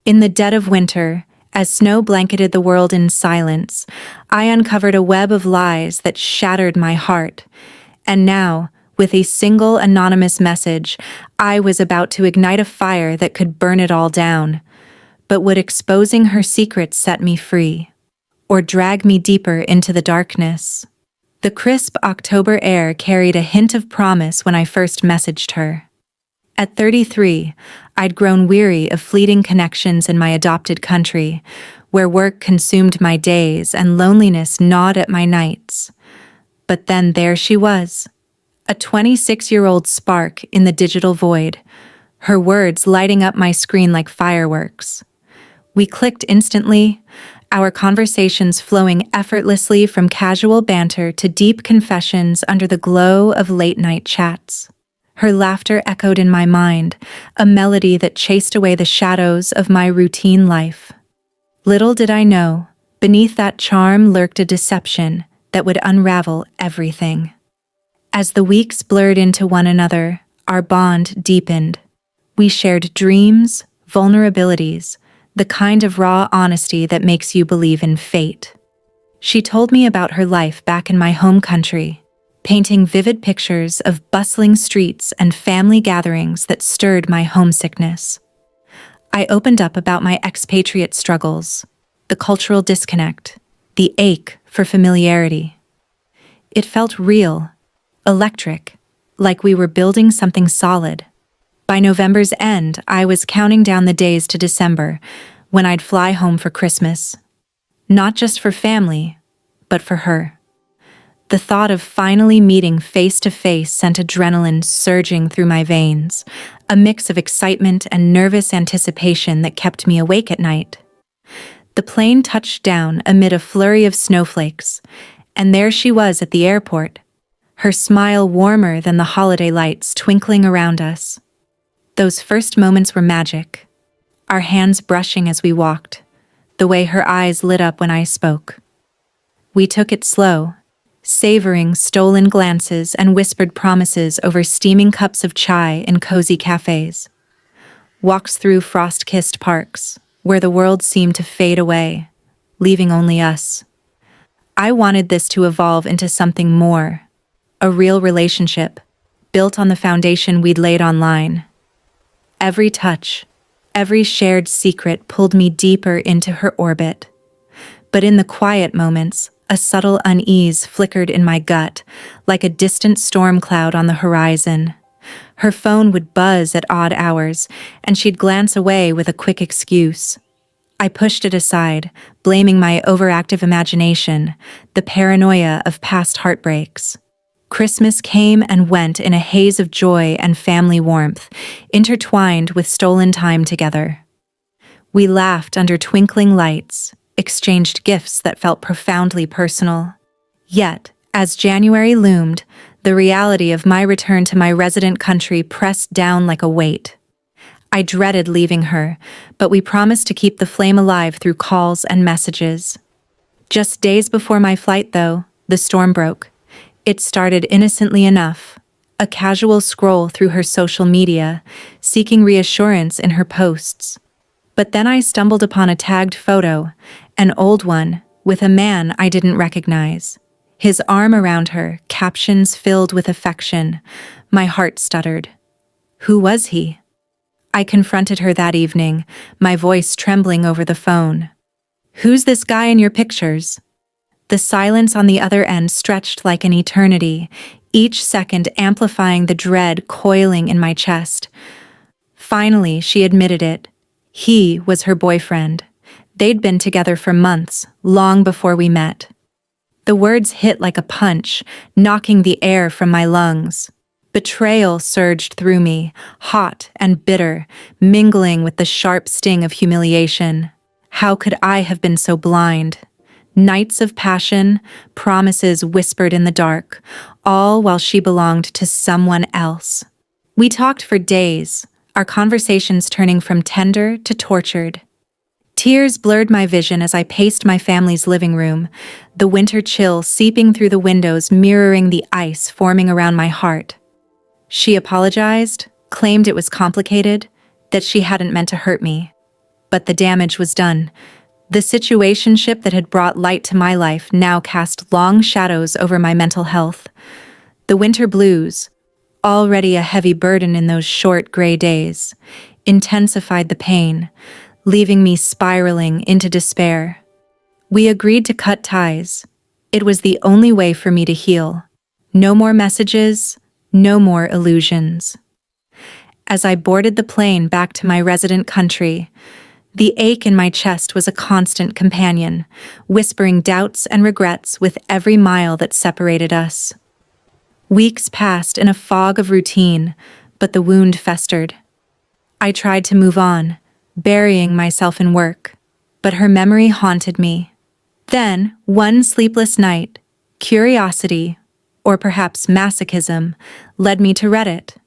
In the dead of winter, as snow blanketed the world in silence, I uncovered a web of lies that shattered my heart. And now, with a single anonymous message, I was about to ignite a fire that could burn it all down. But would exposing her secrets set me free, or drag me deeper into the darkness? The crisp October air carried a hint of promise when I first messaged her. At 33, I'd grown weary of fleeting connections in my adopted country, where work consumed my days and loneliness gnawed at my nights. But then there she was, a 26-year-old spark in the digital void, her words lighting up my screen like fireworks. We clicked instantly, our conversations flowing effortlessly from casual banter to deep confessions under the glow of late-night chats. Her laughter echoed in my mind, a melody that chased away the shadows of my routine life. Little did I know, beneath that charm lurked a deception that would unravel everything. As the weeks blurred into one another, our bond deepened. We shared dreams, vulnerabilities, the kind of raw honesty that makes you believe in fate. She told me about her life back in my home country, painting vivid pictures of bustling streets and family gatherings that stirred my homesickness. I opened up about my expatriate struggles, the cultural disconnect, the ache for familiarity. It felt real, electric, like we were building something solid. By November's end, I was counting down the days to December, when I'd fly home for Christmas. Not just for family, but for her. The thought of finally meeting face to face sent adrenaline surging through my veins, a mix of excitement and nervous anticipation that kept me awake at night. The plane touched down amid a flurry of snowflakes, and there she was at the airport, her smile warmer than the holiday lights twinkling around us. Those first moments were magic, our hands brushing as we walked, the way her eyes lit up when I spoke. We took it slow, savoring stolen glances and whispered promises over steaming cups of chai in cozy cafes. Walks through frost-kissed parks, where the world seemed to fade away, leaving only us. I wanted this to evolve into something more, a real relationship, built on the foundation we'd laid online. Every touch, every shared secret pulled me deeper into her orbit. But in the quiet moments, a subtle unease flickered in my gut, like a distant storm cloud on the horizon. Her phone would buzz at odd hours, and she'd glance away with a quick excuse. I pushed it aside, blaming my overactive imagination, the paranoia of past heartbreaks. Christmas came and went in a haze of joy and family warmth, intertwined with stolen time together. We laughed under twinkling lights, exchanged gifts that felt profoundly personal. Yet, as January loomed, the reality of my return to my resident country pressed down like a weight. I dreaded leaving her, but we promised to keep the flame alive through calls and messages. Just days before my flight, though, the storm broke. It started innocently enough, a casual scroll through her social media, seeking reassurance in her posts. But then I stumbled upon a tagged photo, an old one, with a man I didn't recognize. His arm around her, captions filled with affection. My heart stuttered. Who was he? I confronted her that evening, my voice trembling over the phone. Who's this guy in your pictures? The silence on the other end stretched like an eternity, each second amplifying the dread coiling in my chest. Finally, she admitted it. He was her boyfriend. They'd been together for months, long before we met. The words hit like a punch, knocking the air from my lungs. Betrayal surged through me, hot and bitter, mingling with the sharp sting of humiliation. How could I have been so blind? Nights of passion, promises whispered in the dark, all while she belonged to someone else. We talked for days, our conversations turning from tender to tortured. Tears blurred my vision as I paced my family's living room, the winter chill seeping through the windows mirroring the ice forming around my heart. She apologized, claimed it was complicated, that she hadn't meant to hurt me. But the damage was done. The situationship that had brought light to my life now cast long shadows over my mental health. The winter blues, already a heavy burden in those short gray days, intensified the pain, leaving me spiraling into despair. We agreed to cut ties. It was the only way for me to heal. No more messages, no more illusions. As I boarded the plane back to my resident country, the ache in my chest was a constant companion, whispering doubts and regrets with every mile that separated us. Weeks passed in a fog of routine, but the wound festered. I tried to move on, burying myself in work, but her memory haunted me. Then, one sleepless night, curiosity, or perhaps masochism, led me to Reddit.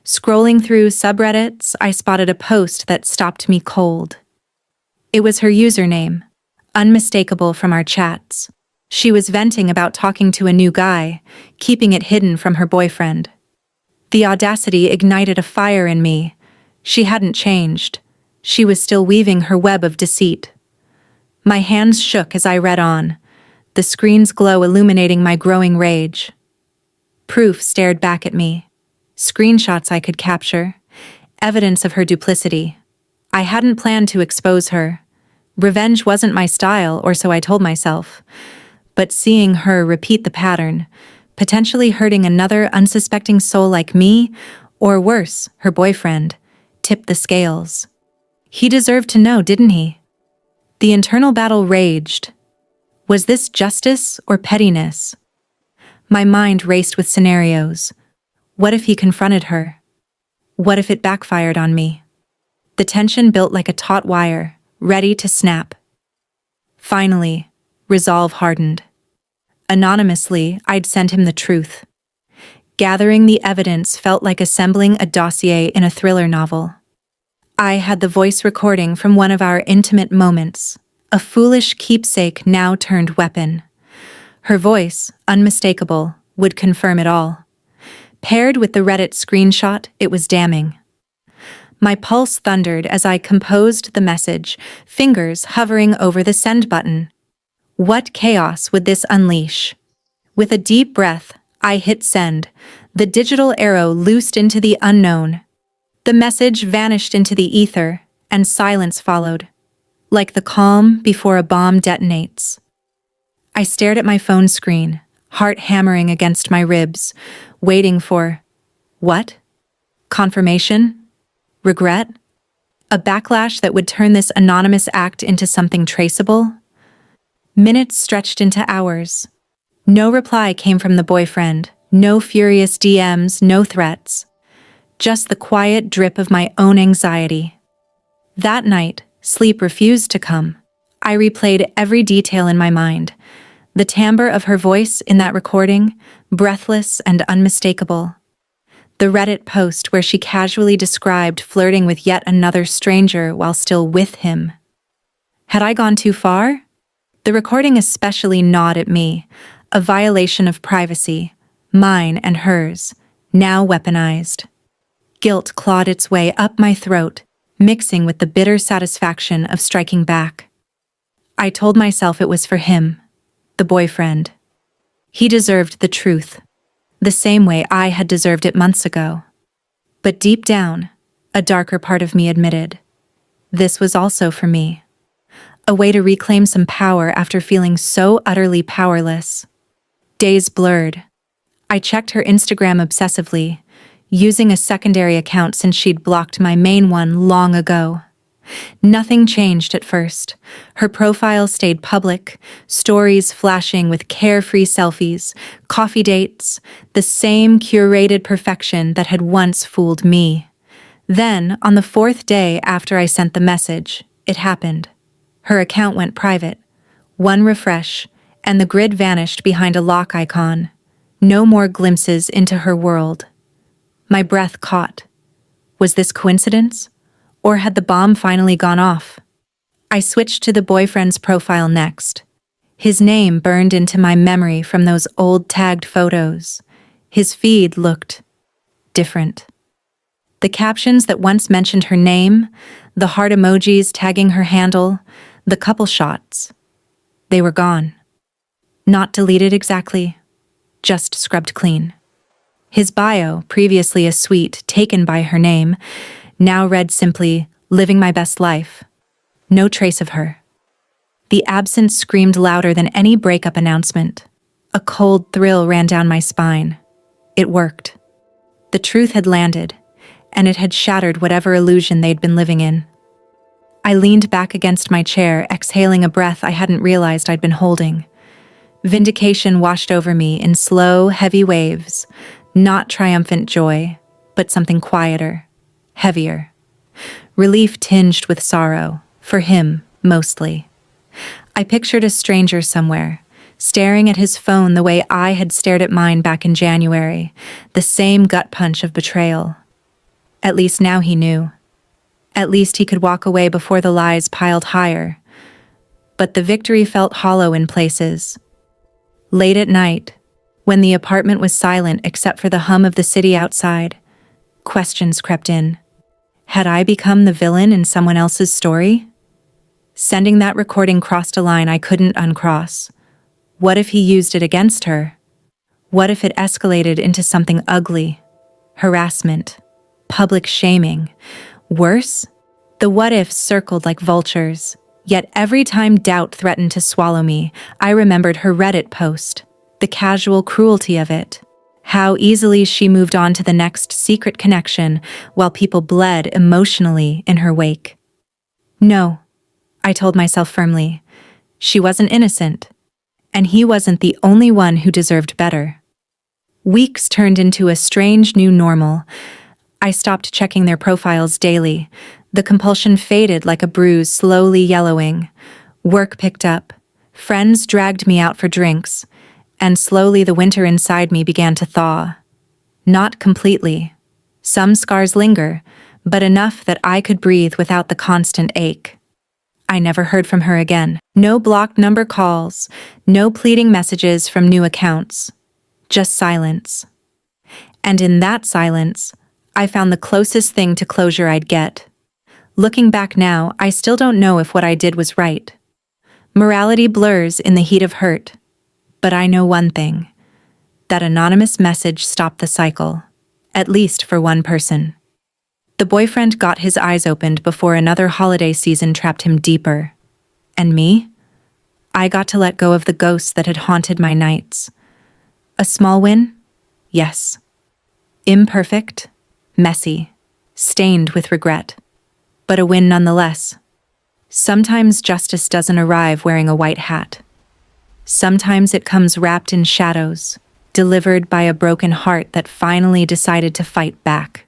Scrolling through subreddits, I spotted a post that stopped me cold. It was her username, unmistakable from our chats. She was venting about talking to a new guy, keeping it hidden from her boyfriend. The audacity ignited a fire in me. She hadn't changed. She was still weaving her web of deceit. My hands shook as I read on, the screen's glow illuminating my growing rage. Proof stared back at me. Screenshots I could capture. Evidence of her duplicity. I hadn't planned to expose her. Revenge wasn't my style, or so I told myself. But seeing her repeat the pattern, potentially hurting another unsuspecting soul like me, or worse, her boyfriend, tipped the scales. He deserved to know, didn't he? The internal battle raged. Was this justice or pettiness? My mind raced with scenarios. What if he confronted her? What if it backfired on me? The tension built like a taut wire, ready to snap. Finally, resolve hardened. Anonymously, I'd send him the truth. Gathering the evidence felt like assembling a dossier in a thriller novel. I had the voice recording from one of our intimate moments, a foolish keepsake now turned weapon. Her voice, unmistakable, would confirm it all. Paired with the Reddit screenshot, it was damning. My pulse thundered as I composed the message, fingers hovering over the send button. What chaos would this unleash? With a deep breath, I hit send, the digital arrow loosed into the unknown. The message vanished into the ether, and silence followed, like the calm before a bomb detonates. I stared at my phone screen, heart hammering against my ribs, waiting for, what? Confirmation? Regret? A backlash that would turn this anonymous act into something traceable? Minutes stretched into hours. No reply came from the boyfriend, no furious DMs, no threats. Just the quiet drip of my own anxiety. That night, sleep refused to come. I replayed every detail in my mind. The timbre of her voice in that recording, breathless and unmistakable. The Reddit post where she casually described flirting with yet another stranger while still with him. Had I gone too far? The recording especially gnawed at me, a violation of privacy, mine and hers, now weaponized. Guilt clawed its way up my throat, mixing with the bitter satisfaction of striking back. I told myself it was for him, the boyfriend. He deserved the truth, the same way I had deserved it months ago. But deep down, a darker part of me admitted, this was also for me. A way to reclaim some power after feeling so utterly powerless. Days blurred. I checked her Instagram obsessively, using a secondary account since she'd blocked my main one long ago. Nothing changed at first. Her profile stayed public, stories flashing with carefree selfies, coffee dates, the same curated perfection that had once fooled me. Then, on the fourth day after I sent the message, it happened. Her account went private. One refresh, and the grid vanished behind a lock icon. No more glimpses into her world. My breath caught. Was this coincidence? Or had the bomb finally gone off? I switched to the boyfriend's profile next. His name burned into my memory from those old tagged photos. His feed looked different. The captions that once mentioned her name, the heart emojis tagging her handle, the couple shots. They were gone. Not deleted exactly, just scrubbed clean. His bio, previously a suite taken by her name, now read simply, "Living my best life." No trace of her. The absence screamed louder than any breakup announcement. A cold thrill ran down my spine. It worked. The truth had landed, and it had shattered whatever illusion they'd been living in. I leaned back against my chair, exhaling a breath I hadn't realized I'd been holding. Vindication washed over me in slow, heavy waves, not triumphant joy, but something quieter, heavier. Relief tinged with sorrow, for him, mostly. I pictured a stranger somewhere, staring at his phone the way I had stared at mine back in January, the same gut punch of betrayal. At least now he knew. At least he could walk away before the lies piled higher. But the victory felt hollow in places. Late at night, when the apartment was silent except for the hum of the city outside, questions crept in. Had I become the villain in someone else's story? Sending that recording crossed a line I couldn't uncross. What if he used it against her? What if it escalated into something ugly? Harassment, public shaming. Worse? The what-ifs circled like vultures. Yet every time doubt threatened to swallow me, I remembered her Reddit post, the casual cruelty of it. How easily she moved on to the next secret connection while people bled emotionally in her wake. No, I told myself firmly. She wasn't innocent, and he wasn't the only one who deserved better. Weeks turned into a strange new normal. I stopped checking their profiles daily. The compulsion faded like a bruise slowly yellowing. Work picked up. Friends dragged me out for drinks. And slowly the winter inside me began to thaw. Not completely. Some scars linger, but enough that I could breathe without the constant ache. I never heard from her again. No blocked number calls, no pleading messages from new accounts. Just silence. And in that silence, I found the closest thing to closure I'd get. Looking back now, I still don't know if what I did was right. Morality blurs in the heat of hurt. But I know one thing. That anonymous message stopped the cycle, at least for one person. The boyfriend got his eyes opened before another holiday season trapped him deeper. And me? I got to let go of the ghosts that had haunted my nights. A small win? Yes. Imperfect, messy, stained with regret. But a win nonetheless. Sometimes justice doesn't arrive wearing a white hat. Sometimes it comes wrapped in shadows, delivered by a broken heart that finally decided to fight back.